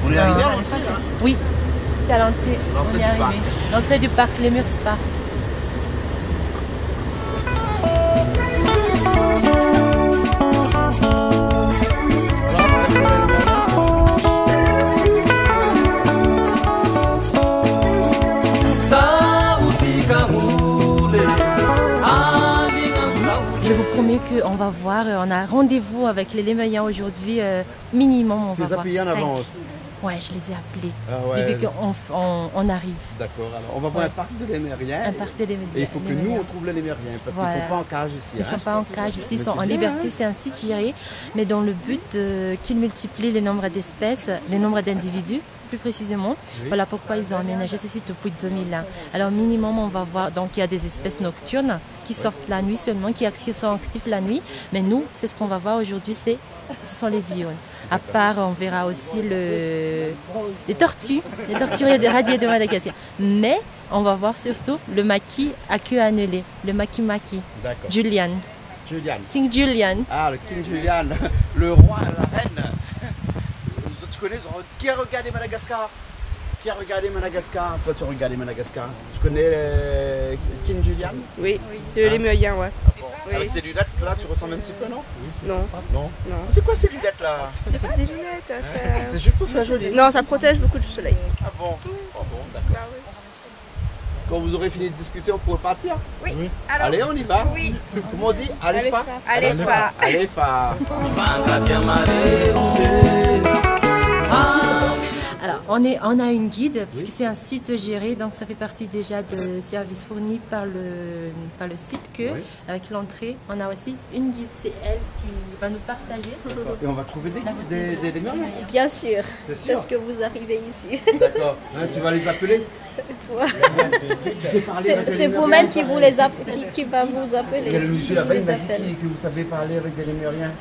On est arrivé à l'entrée? Oui, c'est à l'entrée. On est arrivé. L'entrée du parc Les Murs Spa. Je vous promets qu'on va voir, on a rendez-vous avec les Lémuriens aujourd'hui, minimum on va voir 5. En avance. Ouais, je les ai appelés depuis qu'on arrive. D'accord, alors on va voir un parc de Lémuriens. Un parc de Lémuriens. Et il faut que nous on trouve les Lémuriens parce qu'ils ne sont pas en cage ici. Ils ne sont pas en cage ici, ils sont en liberté. C'est un site géré, mais dans le but qu'ils multiplient le nombre d'espèces, le nombre d'individus. Plus précisément, voilà pourquoi ils ont aménagé ce site depuis 2001. Alors minimum, on va voir, donc il y a des espèces nocturnes qui sortent la nuit seulement, qui sont actifs la nuit, mais nous, c'est ce qu'on va voir aujourd'hui, ce sont les diurnes. À part, on verra aussi les tortues radiées de Madagascar. Mais on va voir surtout le maquis à queue annelée, le maquis-maquis, Julian. King Julian. Ah, le King Julian, le roi, la reine. Qui a regardé Madagascar? Qui a regardé Madagascar? Toi, tu as regardé Madagascar. Tu connais King Julian? Oui, de Lémurien, ouais. Ah bon. Oui. Avec tes lunettes, là, tu ressembles un petit peu, non? Non. Non. C'est quoi ces lunettes-là? C'est des lunettes. C'est juste pour faire joli. Non, ça protège beaucoup du soleil. Ah bon? Ah bon, d'accord. Bah, oui. Quand vous aurez fini de discuter, on pourrait partir? Oui. Alors, allez, on y va? Oui. Comment on dit? Allez, fa. Allez, fa. Allez, fa. Alors, on a une guide, puisque c'est un site géré, donc ça fait partie déjà des services fournis par le site que, avec l'entrée, on a aussi une guide, c'est elle qui va nous partager. Et on va trouver des Lémuriens? Bien sûr, c'est ce que vous arrivez ici. D'accord, tu vas les appeler? C'est vous-même qui va vous appeler. Il y a le monsieur là-bas, il m'a dit que vous savez parler avec des Lémuriens.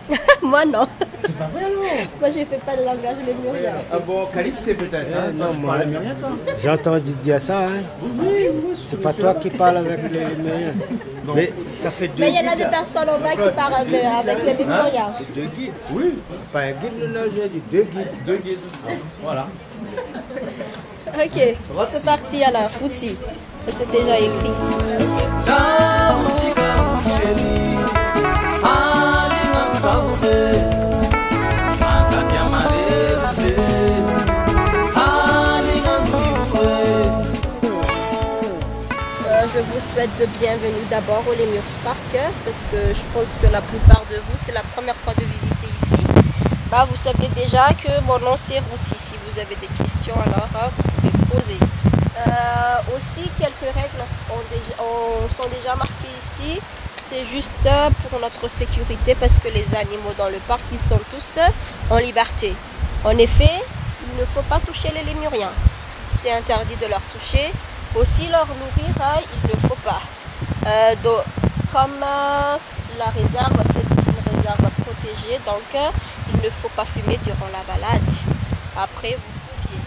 Moi non. C'est pas vrai alors? Moi je ne fais pas de langage lémurien. Ah bon, Calix c'est peut-être. Non, tu parles lémurien toi? J'ai entendu dire ça. Hein. Oui, c'est pas toi qui parles avec les Lémuriens. Mais ça fait 2 guides. Mais il y en a des personnes en bas qui parlent avec les lémuriens. C'est 2 guides. Oui. Pas un guide, non, j'ai dit 2 guides. 2 guides. Voilà. Ok, c'est parti alors, Outsi. C'est déjà écrit ici. Je vous souhaite de bienvenue d'abord au Les Murs Park parce que je pense que la plupart de vous, c'est la première fois de visiter ici. Bah, vous savez déjà que mon nom c'est Routsi. Si vous avez des questions, alors vous pouvez poser. Aussi, quelques règles sont déjà marquées ici. C'est juste pour notre sécurité parce que les animaux dans le parc, ils sont tous en liberté. En effet, il ne faut pas toucher les lémuriens. C'est interdit de leur toucher. Aussi, leur nourrir, il ne faut pas. Comme la réserve, c'est une réserve protégée, donc il ne faut pas fumer durant la balade. Après, vous pouviez.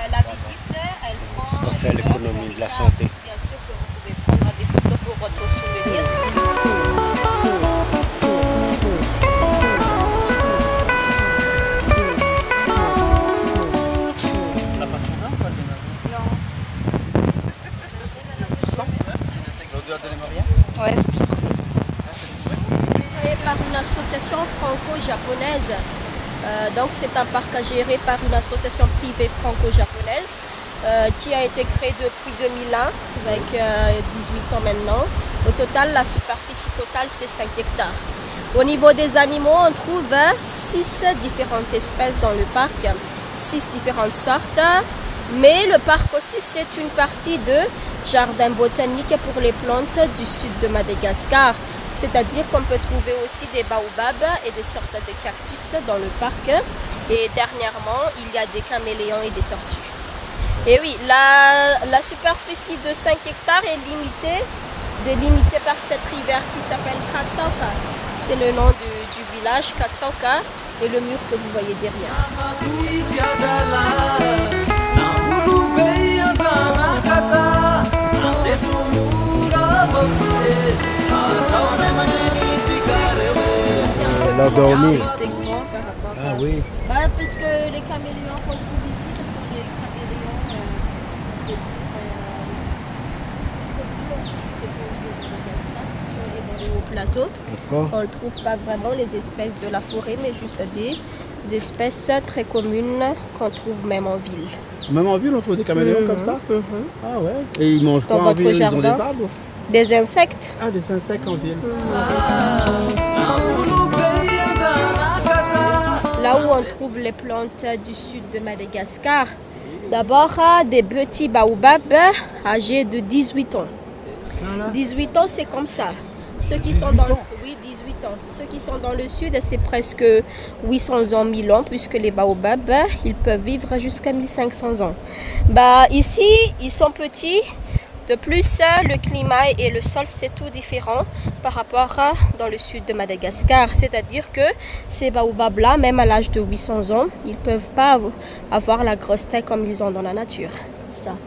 La visite, elle prend... On fait l'économie de la santé. Bien sûr que vous pouvez prendre des photos pour votre souvenir. Ouais, c'est tout. Créé par une association franco-japonaise. Donc c'est un parc géré par une association privée franco-japonaise qui a été créée depuis 2001 avec 18 ans maintenant. Au total, la superficie totale c'est 5 hectares. Au niveau des animaux, on trouve 6 différentes espèces dans le parc, 6 différentes sortes. Mais le parc aussi c'est une partie de jardin botanique pour les plantes du sud de Madagascar. C'est-à-dire qu'on peut trouver aussi des baobabs et des sortes de cactus dans le parc. Et dernièrement, il y a des caméléons et des tortues. Et oui, la superficie de 5 hectares est délimitée par cette rivière qui s'appelle Katsanka. C'est le nom du village Katsanka et le mur que vous voyez derrière. This will move up, Elle a dormi. C'est grand par rapport Ah à... oui. Bah, parce que les caméléons qu'on trouve ici, ce sont des caméléons, on peut dire, très connus au Madagascar, parce qu'on est dans les hauts plateaux. D'accord. On ne trouve pas vraiment les espèces de la forêt, mais juste des espèces très communes qu'on trouve même en ville. Même en ville, on trouve des caméléons comme ça? Ah ouais. Et ils mangent Dans quoi en votre ville? Ils ont jardin? des arbres? Des insectes. Ah, des insectes en ville. Là où on trouve les plantes du sud de Madagascar, d'abord des petits baobabs âgés de 18 ans. 18 ans, c'est comme ça. Ceux qui sont dans le... Oui, 18 ans. Ceux qui sont dans le sud, c'est presque 800 ans, 1000 ans, puisque les baobabs, ils peuvent vivre jusqu'à 1500 ans. Bah, ici, ils sont petits. De plus, le climat et le sol, c'est tout différent par rapport à dans le sud de Madagascar. C'est-à-dire que ces baobabs-là, même à l'âge de 800 ans, ils ne peuvent pas avoir la grosse taille comme ils ont dans la nature. Ça.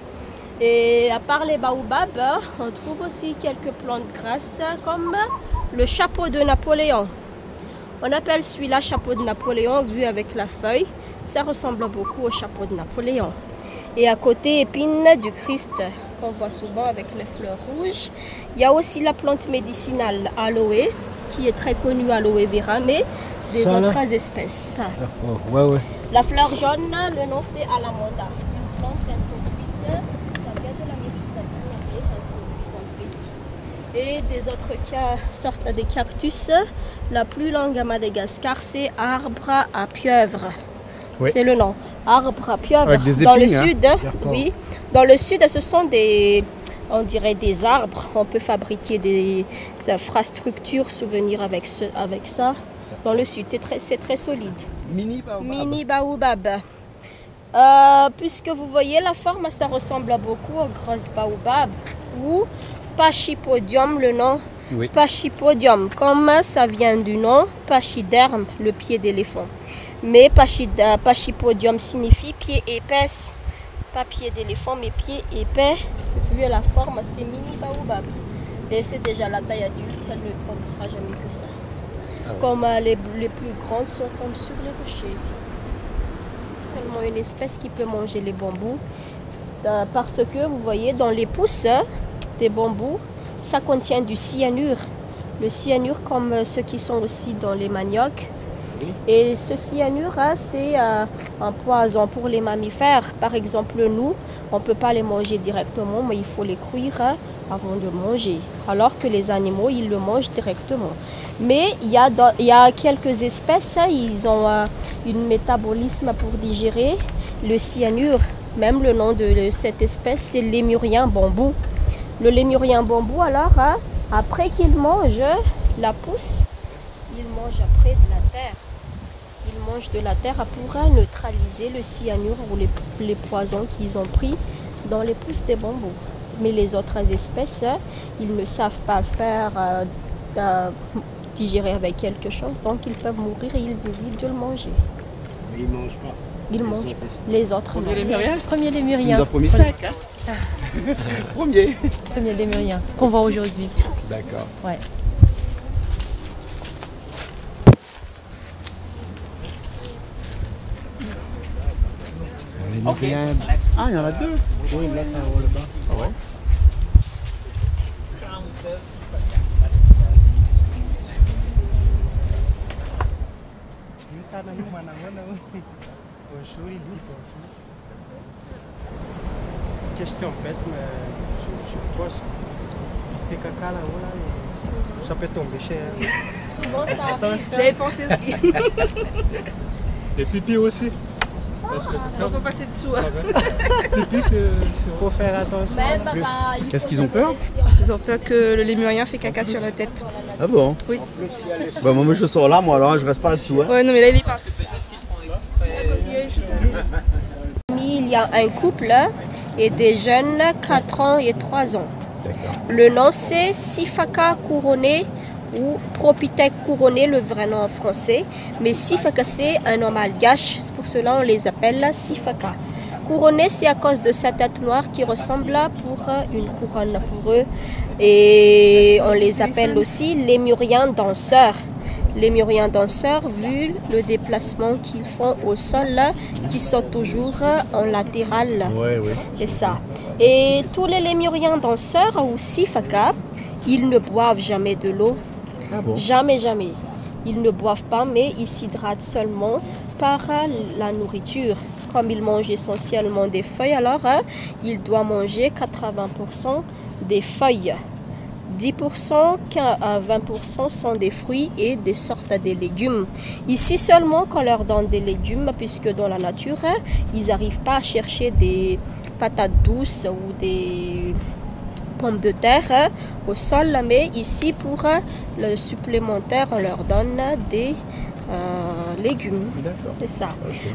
Et à part les baobabs, on trouve aussi quelques plantes grasses comme le chapeau de Napoléon. On appelle celui-là chapeau de Napoléon vu avec la feuille. Ça ressemble beaucoup au chapeau de Napoléon. Et à côté, épine du Christ qu'on voit souvent avec les fleurs rouges. Il y a aussi la plante médicinale aloe qui est très connue, aloe vera, mais des autres espèces. Ça. Ouais, ouais. La fleur jaune, le nom c'est alamanda. Une plante introduite, ça vient de l'Amérique latine, introduite dans le pays. Et des autres sortes de cactus. La plus longue à Madagascar, c'est arbre à pieuvre. Oui. C'est le nom. Arbre à pieuvre. Avec des Dans le épines, sud, oui. Dans le sud, ce sont des, on dirait des arbres. On peut fabriquer des infrastructures, souvenirs avec ça. Dans le sud, c'est très solide. Mini baobab. Mini baobab. Puisque vous voyez la forme, ça ressemble beaucoup au gros baobab ou pachypodium, le nom. Oui. Pachypodium, comme ça vient du nom pachyderme, le pied d'éléphant. Mais pachypodium signifie pied épaisse, pas pied d'éléphant, mais pied épais. Vu la forme, c'est mini baobab. Et c'est déjà la taille adulte, elle ne grandira jamais que ça. Ah ouais. Comme les plus grandes sont comme sur les rochers. Seulement une espèce qui peut manger les bambous. Parce que vous voyez, dans les pousses des bambous, ça contient du cyanure. Le cyanure, comme ceux qui sont aussi dans les maniocs. Et ce cyanure, c'est un poison pour les mammifères. Par exemple, nous, on ne peut pas les manger directement, mais il faut les cuire avant de manger. Alors que les animaux, ils le mangent directement. Mais il y a quelques espèces, ils ont un métabolisme pour digérer le cyanure. Même le nom de cette espèce, c'est lémurien bambou. Le lémurien bambou, alors, après qu'il mange la pousse, il mange après de la terre. Ils mangent de la terre pour neutraliser le cyanure ou les poisons qu'ils ont pris dans les pousses des bambous. Mais les autres espèces, ils ne savent pas faire digérer avec quelque chose, donc ils peuvent mourir et ils évitent de le manger. Mais ils ne mangent pas. Ils mangent les autres. Premier lémurien? Premier lémurien. Il nous a promis 5, hein? Premier. Premier lémurien qu'on voit aujourd'hui. D'accord. Ouais. Ok. Ah, il y en a deux. Oui, là, t'as un là-bas. Ah ouais. Question bête, mais je pose. C'est caca là-haut, là, et ça peut tomber cher. Souvent ça. J'avais pensé aussi. Et pipi aussi. Parce que On peut passer dessous. Hein. pipi, c'est faut faire attention. Qu'est-ce qu'ils ont peur? Ils ont peur que le lémurien fait caca sur la tête. Ah bon? Oui. Bah moi je sors là, moi alors je reste pas là-dessous. Hein. Ouais, non mais là il est parti. Il y a un couple et des jeunes 4 ans et 3 ans. Le nom c'est Sifaka couronné ou Propithèque couronné, le vrai nom en français. Mais Sifaka c'est un nom malgache, c'est pour cela on les appelle Sifaka. Couronné c'est à cause de sa tête noire qui ressemble pour une couronne pour eux. Et on les appelle aussi lémuriens danseurs. lémuriens danseurs, vu le déplacement qu'ils font au sol, qui sont toujours en latéral. Oui. Et ça. Et tous les lémuriens danseurs ou sifaka, ils ne boivent jamais de l'eau. Ah bon? Jamais. Ils ne boivent pas, mais ils s'hydratent seulement par la nourriture. Comme ils mangent essentiellement des feuilles, alors ils doivent manger 80% des feuilles. 10% à 20% sont des fruits et des sortes de légumes. Ici seulement qu'on leur donne des légumes, puisque dans la nature, ils n'arrivent pas à chercher des patates douces ou des pommes de terre au sol, mais ici pour le supplémentaire, on leur donne des légumes. C'est ça. Okay.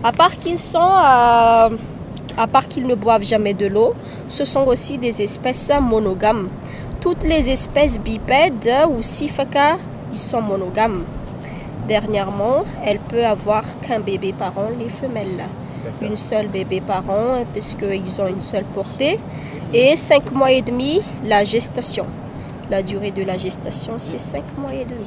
À part qu'ils ne boivent jamais de l'eau, ce sont aussi des espèces monogames. Toutes les espèces bipèdes ou sifaka, ils sont monogames. Dernièrement, elle peut avoir qu'un bébé par an, les femelles. Une seule bébé par an, puisqu'ils ont une seule portée. Et 5 mois et demi, la gestation. La durée de la gestation, c'est 5 mois et demi.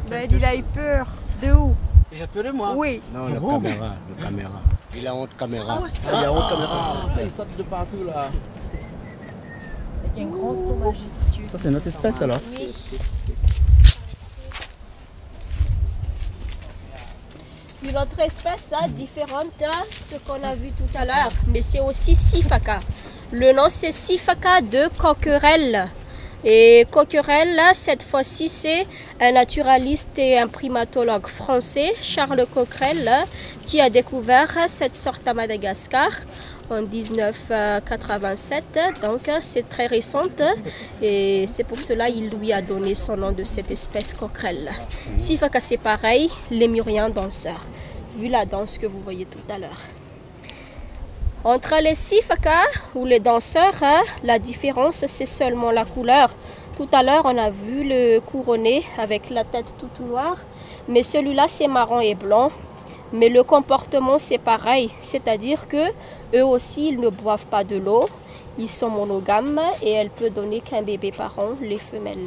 Ben, il a eu peur. De où? Il a peur de moi? Oui. Non, le caméra. Il a honte caméra. Il y a honte caméra. Il saute de partout là. Avec un grand saut majestueux. Ça c'est notre espèce alors? Oui. Une autre espèce différente de ce qu'on a vu tout à l'heure, mais c'est aussi sifaka. Le nom c'est sifaka de coquerelle. Et Coquerel, cette fois-ci, c'est un naturaliste et un primatologue français, Charles Coquerel, qui a découvert cette sorte à Madagascar en 1987. Donc, c'est très récente et c'est pour cela qu'il lui a donné son nom de cette espèce Coquerel. Sifaka, c'est pareil, lémurien danseur, vu la danse que vous voyez tout à l'heure. Entre les sifaka ou les danseurs, la différence c'est seulement la couleur. Tout à l'heure on a vu le couronné avec la tête toute noire, mais celui-là c'est marron et blanc. Mais le comportement c'est pareil, c'est-à-dire que eux aussi ils ne boivent pas de l'eau, ils sont monogames et elle peut donner qu'un bébé par an, les femelles.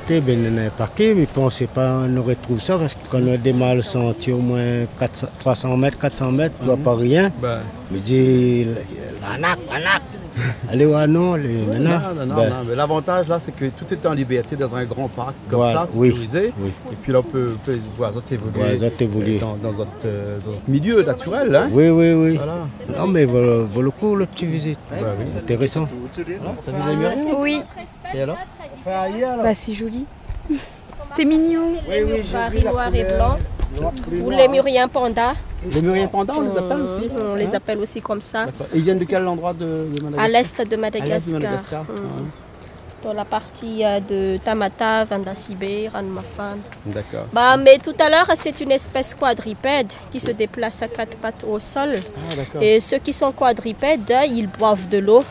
T'es bien parquet, mais pensez pas, on retrouve ça parce que quand on a des mâles senti au moins 300 mètres, 400 mètres, tu vois pas rien. Mais dit, l'anac. Allez, ouais, non, non, mais l'avantage là, c'est que tout est en liberté dans un grand parc comme ça, sécurisé. Oui. Et puis là, on peut voir ça évoluer dans notre milieu naturel. Hein. Oui. Voilà. Non, mais vaut le coup, le petit visite. Oui. Intéressant. T'as vu les murs? Oui. Et alors? C'est joli. C'est mignon. Les murs noirs et blancs. Ou les muriens pandas. Les muriens pandas, on les appelle aussi? On les appelle aussi comme ça. Et ils viennent de quel endroit de Madagascar? À l'est de Madagascar. Dans la partie de Tamata, Vandasibe, Ranmafan. D'accord. Mais tout à l'heure, c'est une espèce quadrupède qui se déplace à 4 pattes au sol. Et ceux qui sont quadrupèdes, ils boivent de l'eau.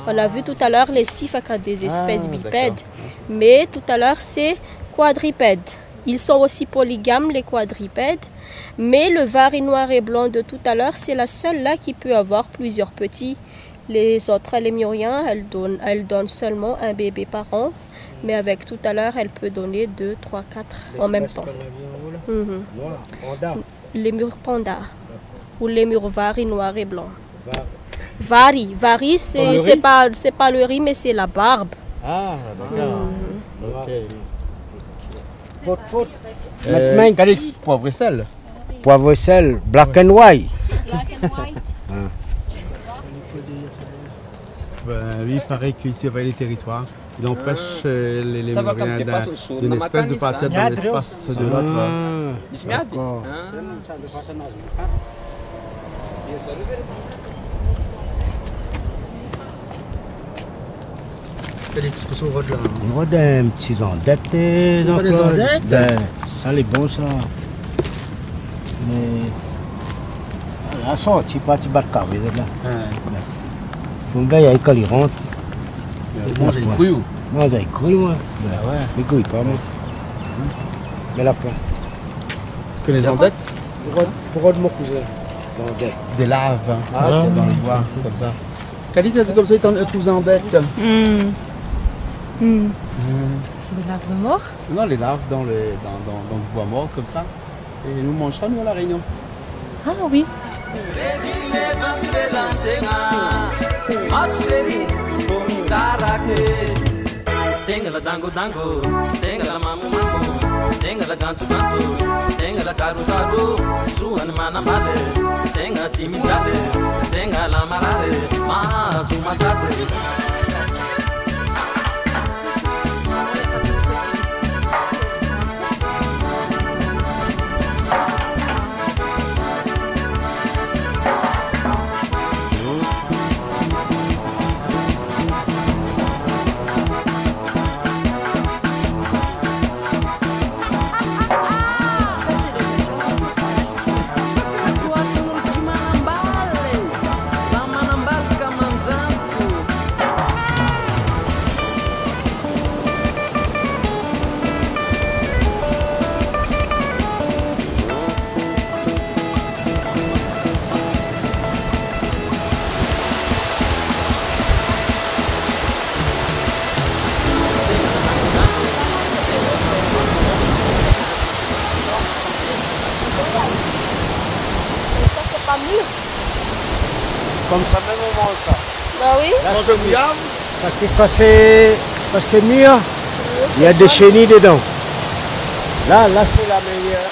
On a vu tout à l'heure les sifaka des espèces bipèdes. Mais tout à l'heure, c'est quadrupède. Ils sont aussi polygames, les quadrupèdes. Mais le vari noir et blanc de tout à l'heure, c'est la seule là qui peut avoir plusieurs petits. Les autres, les muriens, elles donnent seulement un bébé par an. Mais avec tout à l'heure, elle peut donner 2, 3, 4 en même temps. Les murs pandas. Ou les murs vari noir et blanc. Vari, c'est pas le riz, mais c'est la barbe. Ah, d'accord. Faute. Calix, poivre et sel. Poivre et sel, black and white. Lui, il paraît qu'il surveille les territoires. Il empêche les muriens d'une espèce de partir dans l'espace de l'autre. D'accord. Félix, qu'est-ce qu'on rôde là? On rôde un petit endette. Des endettes? Ça, c'est bon, ça. Mais... Là, ça, tu vas te battre carré, là. Ton gars, il y a quand il rentre. Moi, j'ai cru ou? Moi, j'ai cru, moi. Ben ouais. Il couille pas, moi. Mais la pointe. Que les endettes? Pour rôde mon cousin. Des laves. Dans le bois, comme ça. Khalid, t'as dit comme ça, il trouve des endettes. C'est des larves morts? Non, les larves dans le bois mort, comme ça. Et nous mangeons ça, nous, à La Réunion. Ah oui. Tenga dango dango, tenga la mamu mamu, tenga la gantu gantu, tenga la karu karu, suan mana male, tenga timi jale, tenga la marare, ma suma sase. Comme ça, même on mange ça. Bah oui. Là, parce que quand c'est mûr, il y a des chenilles dedans. Là, c'est la meilleure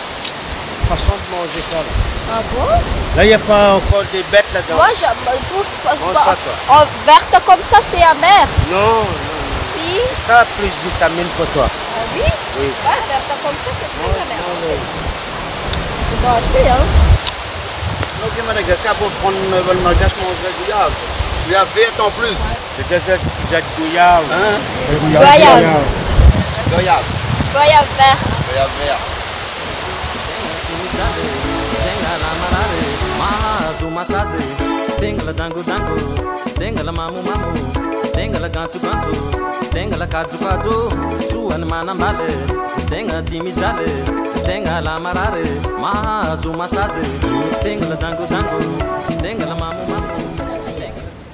façon de manger ça. Là. Ah bon? Là, il n'y a pas encore des bêtes là-dedans. Moi, verte comme ça, c'est amer. Non. Si. Ça a plus de vitamines pour toi. Ah oui? Oui. Ouais, verte comme ça, c'est très amer. C'est bon, acheter, hein? Donc, à Madagascar, pour prendre le Madagascar, je mange du goyave. Du goyave verte en plus. C'est déjà goyave. Hein? Goyave. Goyave. Goyave vert. Goyave vert. Tenga la marare, ma suma sase, tenga la dango dango, tenga la mamu mamu, tenga la gantu gantu, tenga la kaju kaju, suan mana male, tenga timi jale, tenga la marare, mahazu masaze, tenga la dango dango, tenga la mamu mamu.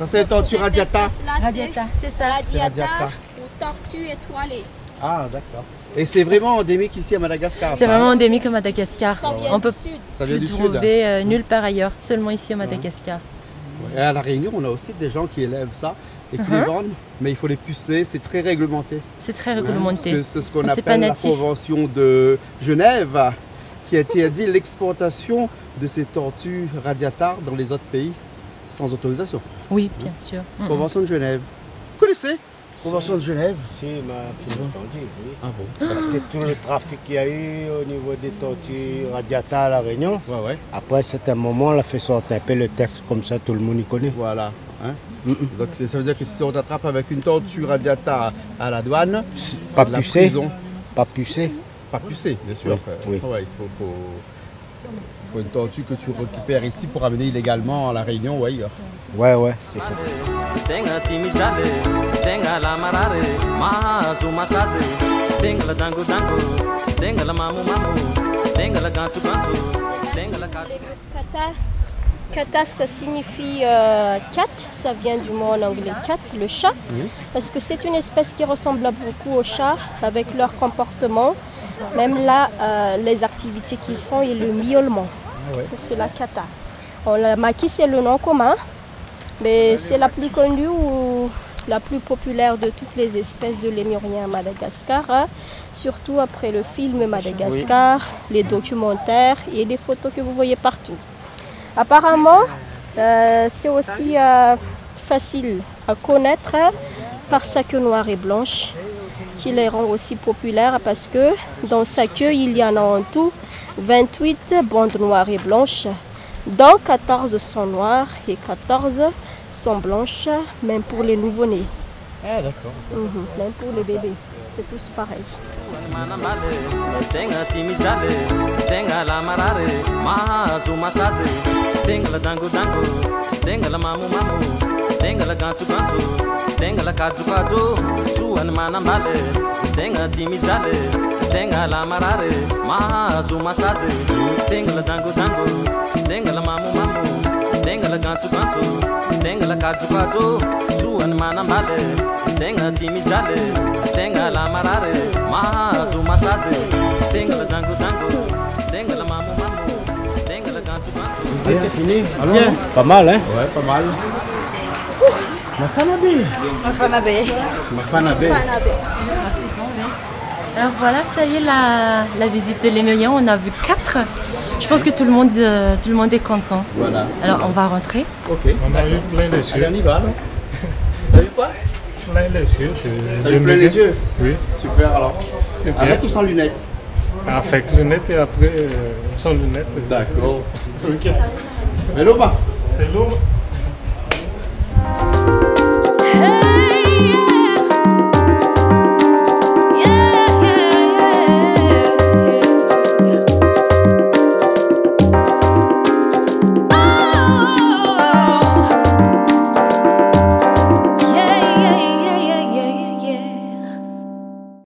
Ça c'est tortue radiata. Radiata, c'est ça. Radiata ou tortue étoilée. Ah d'accord. Et c'est vraiment endémique ici à Madagascar. C'est vraiment endémique à Madagascar. On peut le trouver nulle part ailleurs, seulement ici à Madagascar. Et à La Réunion, on a aussi des gens qui élèvent ça et qui les vendent, mais il faut les pucer, c'est très réglementé. C'est très réglementé. C'est ce qu'on appelle la Convention de Genève qui interdit l'exportation de ces tortues radiata dans les autres pays sans autorisation. Oui, bien sûr. Convention de Genève. Vous connaissez? Convention de Genève? Si, ma fille entendu, oui. Ah bon? Parce que tout le trafic qu'il y a eu au niveau des tortues radiata à La Réunion, après c'est un moment, on a fait sortir un peu le texte, comme ça tout le monde y connaît. Voilà. Hein? Donc ça veut dire que si on t'attrape avec une tortue radiata à la douane, pas pucée. Pas pucée. Pas pucée, bien sûr. Oui. Ouais, il faut une tortue que tu récupères ici pour amener illégalement à La Réunion ou ailleurs. Ouais, c'est ça. Tenga timi jale, tenga la marare, mahazu masaze, tenga la dango dango, tenga la mamu mamu, tenga la gantu gantu, tenga la kata. Kata, ça signifie cat, ça vient du mot en anglais cat, le chat, parce que c'est une espèce qui ressemble beaucoup au chat avec leur comportement, même là, les activités qu'ils font et le miaulement. C'est la kata. La maki, c'est le nom commun, mais c'est la plus connue ou la plus populaire de toutes les espèces de lémuriens à Madagascar, surtout après le film Madagascar, les documentaires et les photos que vous voyez partout. Apparemment, c'est aussi facile à connaître par sa queue noire et blanche, qui les rend aussi populaires parce que dans sa queue, il y en a en tout 28 bandes noires et blanches, dont 14 sont noires et 14 sont blanches, même pour les nouveau-nés. Ah d'accord. Même pour les bébés, c'est tous pareil. Tenga timi jale, tenga la marare, mahazu masaze, tenga la dango dango, tenga la mamu mamu, tenga la gantu gantu, tenga la kaju kaju, suan mana male, tenga timi jale, tenga la marare, mahazu masaze, tenga la dango dango, tenga la mamu mamu, tenga la gantu gantu, tenga la kaju kaju, suan mana male, tenga timi jale, tenga la marare, mahazu masaze, tenga la dango dango, tenga la mamu mamu, tenga la gantu gantu. Vous êtes fini? Bien. Pas mal, hein? Ouais, pas mal. Mafanabe. Alors voilà, ça y est, la visite de Lémurien, on a vu 4. Je pense que tout le monde est content. Voilà. Alors on va rentrer. Ok. On a eu plein de yeux. Allez, on y va, alors. T'as vu quoi? Plein de yeux. T'as vu plein les yeux? Oui. Super, alors. Super. Avec ou sans lunettes? Avec lunettes et après sans lunettes. D'accord. Ok. Hello, pas. Hello.